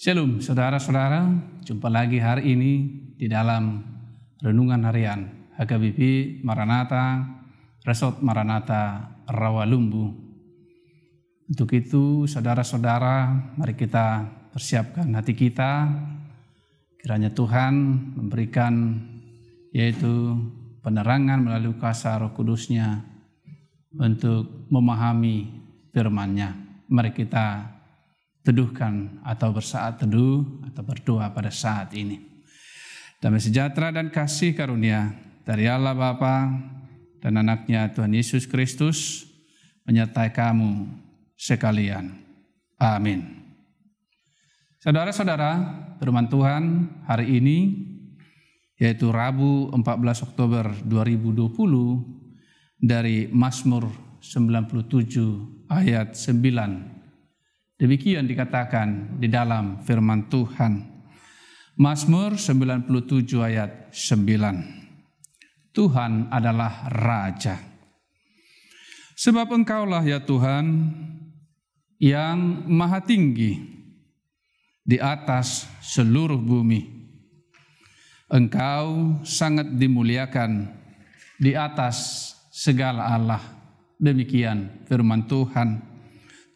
Shalom saudara-saudara, jumpa lagi hari ini di dalam Renungan Harian HKBP Maranatha, Resort Maranatha Rawalumbu. Untuk itu saudara-saudara, mari kita persiapkan hati kita, kiranya Tuhan memberikan yaitu penerangan melalui kuasa Roh Kudus-Nya untuk memahami firman-Nya. Mari kita teduhkan atau bersaat teduh atau berdoa pada saat ini. Damai sejahtera dan kasih karunia dari Allah Bapa dan anaknya Tuhan Yesus Kristus menyertai kamu sekalian. Amin. Saudara-saudara, firman Tuhan hari ini yaitu Rabu 14 Oktober 2020 dari Mazmur 97 ayat 9. Demikian dikatakan di dalam firman Tuhan. Mazmur 97 ayat 9. Tuhan adalah Raja. Sebab Engkaulah ya Tuhan yang maha tinggi di atas seluruh bumi. Engkau sangat dimuliakan di atas segala Allah. Demikian firman Tuhan.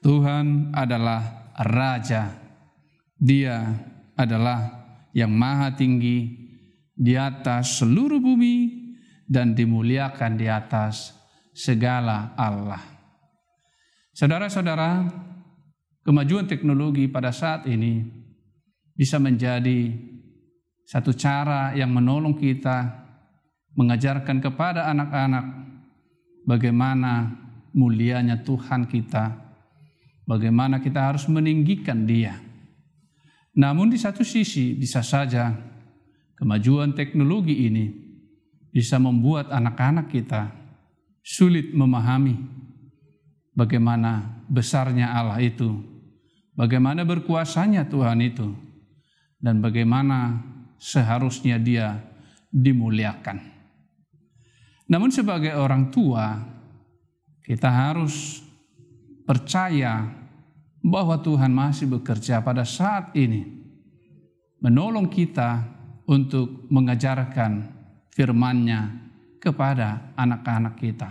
Tuhan adalah Raja. Dia adalah yang maha tinggi di atas seluruh bumi dan dimuliakan di atas segala Allah. Saudara-saudara, kemajuan teknologi pada saat ini bisa menjadi satu cara yang menolong kita mengajarkan kepada anak-anak bagaimana mulianya Tuhan kita, bagaimana kita harus meninggikan Dia. Namun di satu sisi bisa saja kemajuan teknologi ini bisa membuat anak-anak kita sulit memahami bagaimana besarnya Allah itu, bagaimana berkuasanya Tuhan itu, dan bagaimana seharusnya Dia dimuliakan. Namun sebagai orang tua, kita harus percaya bahwa Tuhan masih bekerja pada saat ini, menolong kita untuk mengajarkan firman-Nya kepada anak-anak kita.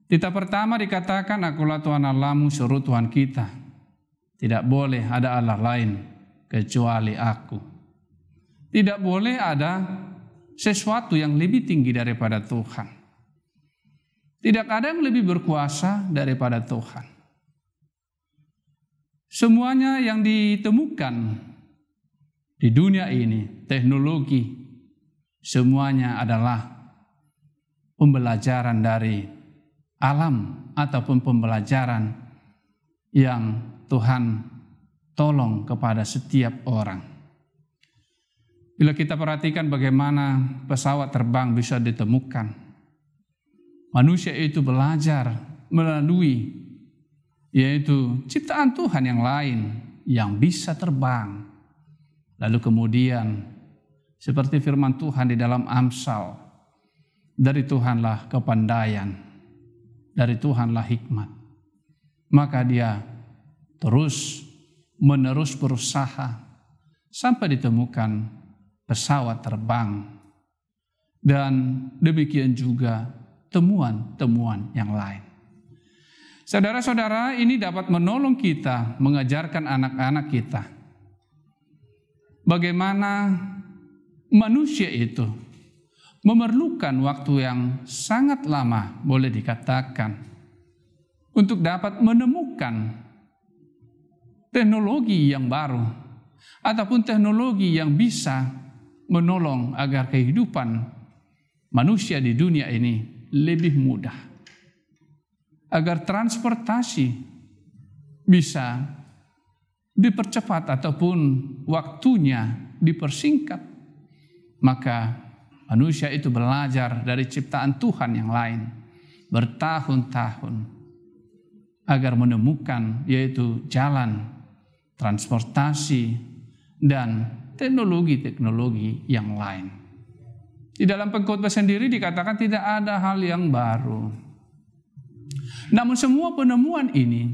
Titah pertama dikatakan, Akulah Tuhan Allahmu, seru Tuhan kita. Tidak boleh ada Allah lain kecuali Aku. Tidak boleh ada sesuatu yang lebih tinggi daripada Tuhan. Tidak ada yang lebih berkuasa daripada Tuhan. Semuanya yang ditemukan di dunia ini, teknologi, semuanya adalah pembelajaran dari alam ataupun pembelajaran yang Tuhan tolong kepada setiap orang. Bila kita perhatikan bagaimana pesawat terbang bisa ditemukan, manusia itu belajar melalui yaitu ciptaan Tuhan yang lain yang bisa terbang. Lalu kemudian seperti firman Tuhan di dalam Amsal, dari Tuhanlah kepandaian, dari Tuhanlah hikmat. Maka dia terus menerus berusaha sampai ditemukan pesawat terbang. Dan demikian juga temuan-temuan yang lain. Saudara-saudara, ini dapat menolong kita mengajarkan anak-anak kita bagaimana manusia itu memerlukan waktu yang sangat lama, boleh dikatakan, untuk dapat menemukan teknologi yang baru ataupun teknologi yang bisa menolong agar kehidupan manusia di dunia ini lebih mudah, agar transportasi bisa dipercepat ataupun waktunya dipersingkat. Maka manusia itu belajar dari ciptaan Tuhan yang lain bertahun-tahun agar menemukan yaitu jalan, transportasi, dan teknologi-teknologi yang lain. Di dalam pengkhotbah sendiri dikatakan tidak ada hal yang baru. Namun semua penemuan ini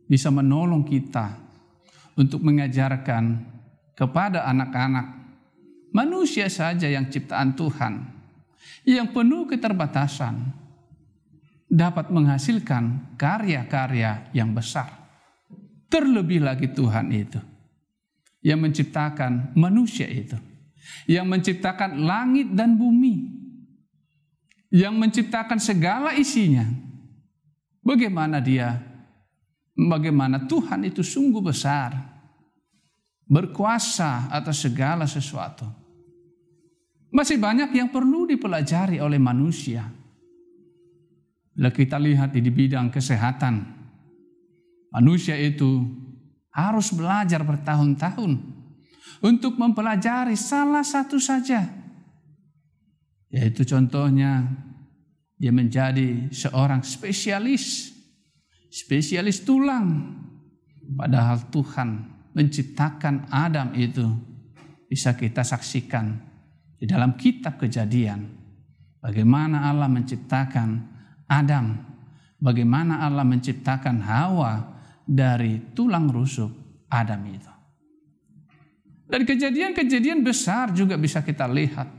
bisa menolong kita untuk mengajarkan kepada anak-anak manusia saja yang ciptaan Tuhan, yang penuh keterbatasan, dapat menghasilkan karya-karya yang besar. Terlebih lagi Tuhan itu, yang menciptakan manusia itu, yang menciptakan langit dan bumi, yang menciptakan segala isinya. Bagaimana Tuhan itu sungguh besar, berkuasa atas segala sesuatu. Masih banyak yang perlu dipelajari oleh manusia. Bila kita lihat di bidang kesehatan, manusia itu harus belajar bertahun-tahun untuk mempelajari salah satu saja. Yaitu contohnya, dia menjadi seorang spesialis tulang. Padahal Tuhan menciptakan Adam itu bisa kita saksikan di dalam kitab Kejadian. Bagaimana Allah menciptakan Adam, bagaimana Allah menciptakan Hawa dari tulang rusuk Adam itu. Dan kejadian-kejadian besar juga bisa kita lihat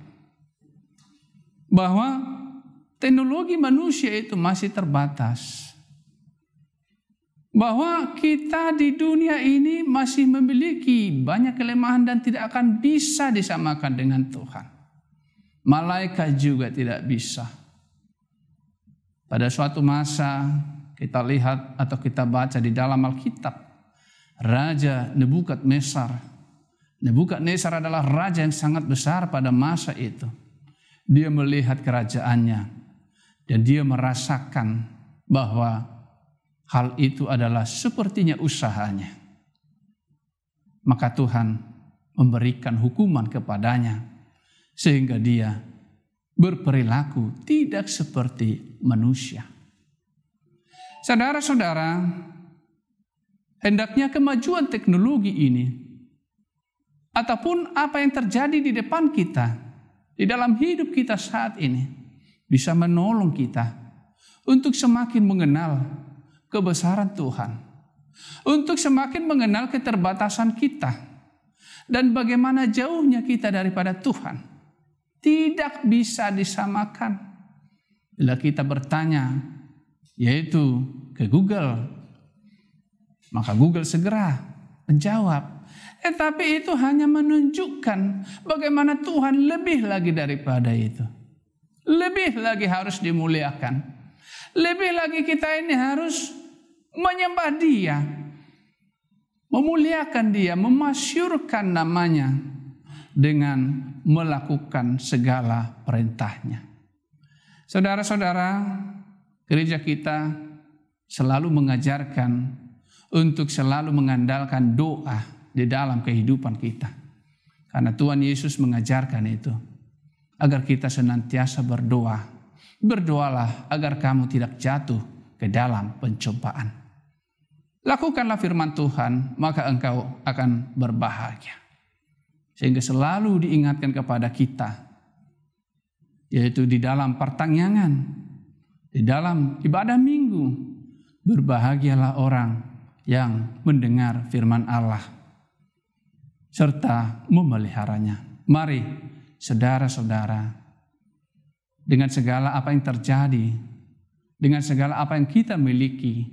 bahwa teknologi manusia itu masih terbatas. Bahwa kita di dunia ini masih memiliki banyak kelemahan dan tidak akan bisa disamakan dengan Tuhan. Malaikat juga tidak bisa. Pada suatu masa kita lihat atau kita baca di dalam Alkitab, Raja Nebukadnezar adalah raja yang sangat besar pada masa itu. Dia melihat kerajaannya dan dia merasakan bahwa hal itu adalah sepertinya usahanya. Maka Tuhan memberikan hukuman kepadanya sehingga dia berperilaku tidak seperti manusia. Saudara-saudara, hendaknya kemajuan teknologi ini ataupun apa yang terjadi di depan kita, di dalam hidup kita saat ini, bisa menolong kita untuk semakin mengenal kebesaran Tuhan, untuk semakin mengenal keterbatasan kita, dan bagaimana jauhnya kita daripada Tuhan. Tidak bisa disamakan. Bila kita bertanya, yaitu ke Google, maka Google segera menjawab. Tapi itu hanya menunjukkan bagaimana Tuhan lebih lagi daripada itu. Lebih lagi harus dimuliakan. Lebih lagi kita ini harus menyembah Dia, memuliakan Dia, memasyurkan namanya dengan melakukan segala perintahnya. Saudara-saudara, gereja kita selalu mengajarkan untuk selalu mengandalkan doa di dalam kehidupan kita. Karena Tuhan Yesus mengajarkan itu, agar kita senantiasa berdoa. Berdoalah agar kamu tidak jatuh ke dalam pencobaan. Lakukanlah firman Tuhan, maka engkau akan berbahagia. Sehingga selalu diingatkan kepada kita, yaitu di dalam pertangyangan, di dalam ibadah minggu, berbahagialah orang yang mendengar firman Allah serta memeliharanya. Mari saudara-saudara, dengan segala apa yang terjadi, dengan segala apa yang kita miliki,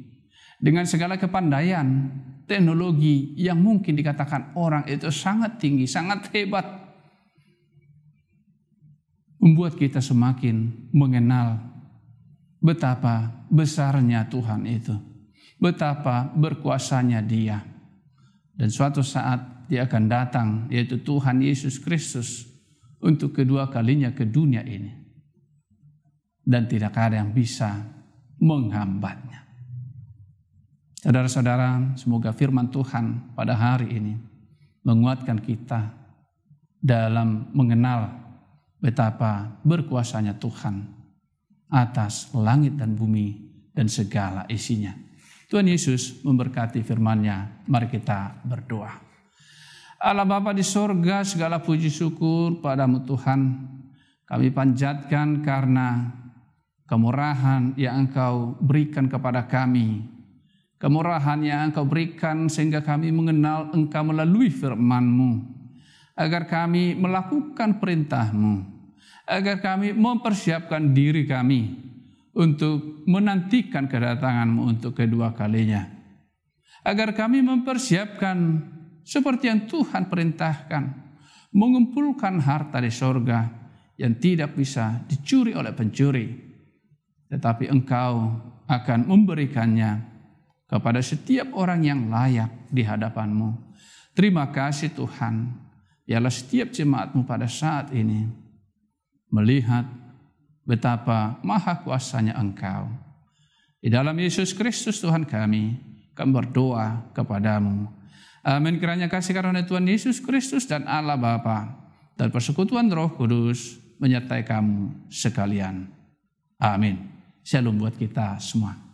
dengan segala kepandaian teknologi yang mungkin dikatakan orang itu sangat tinggi, sangat hebat, membuat kita semakin mengenal betapa besarnya Tuhan itu, betapa berkuasanya Dia. Dan suatu saat Dia akan datang, yaitu Tuhan Yesus Kristus, untuk kedua kalinya ke dunia ini. Dan tidak ada yang bisa menghambatnya. Saudara-saudara, semoga firman Tuhan pada hari ini menguatkan kita dalam mengenal betapa berkuasanya Tuhan atas langit dan bumi dan segala isinya. Tuhan Yesus memberkati firman-Nya. Mari kita berdoa. Allah Bapa di surga, segala puji syukur padamu Tuhan. Kami panjatkan karena kemurahan yang Engkau berikan kepada kami, kemurahan yang Engkau berikan sehingga kami mengenal Engkau melalui firman-Mu, agar kami melakukan perintah-Mu, agar kami mempersiapkan diri kami untuk menantikan kedatangan-Mu untuk kedua kalinya, agar kami mempersiapkan seperti yang Tuhan perintahkan, mengumpulkan harta di sorga yang tidak bisa dicuri oleh pencuri, tetapi Engkau akan memberikannya kepada setiap orang yang layak di hadapan-Mu. Terima kasih Tuhan, biarlah setiap jemaat-Mu pada saat ini melihat betapa maha kuasanya Engkau. Di dalam Yesus Kristus Tuhan kami berdoa kepadamu. Amin. Kiranya kasih karunia Tuhan Yesus Kristus dan Allah Bapa dan persekutuan Roh Kudus menyertai kamu sekalian. Amin. Shalom buat kita semua.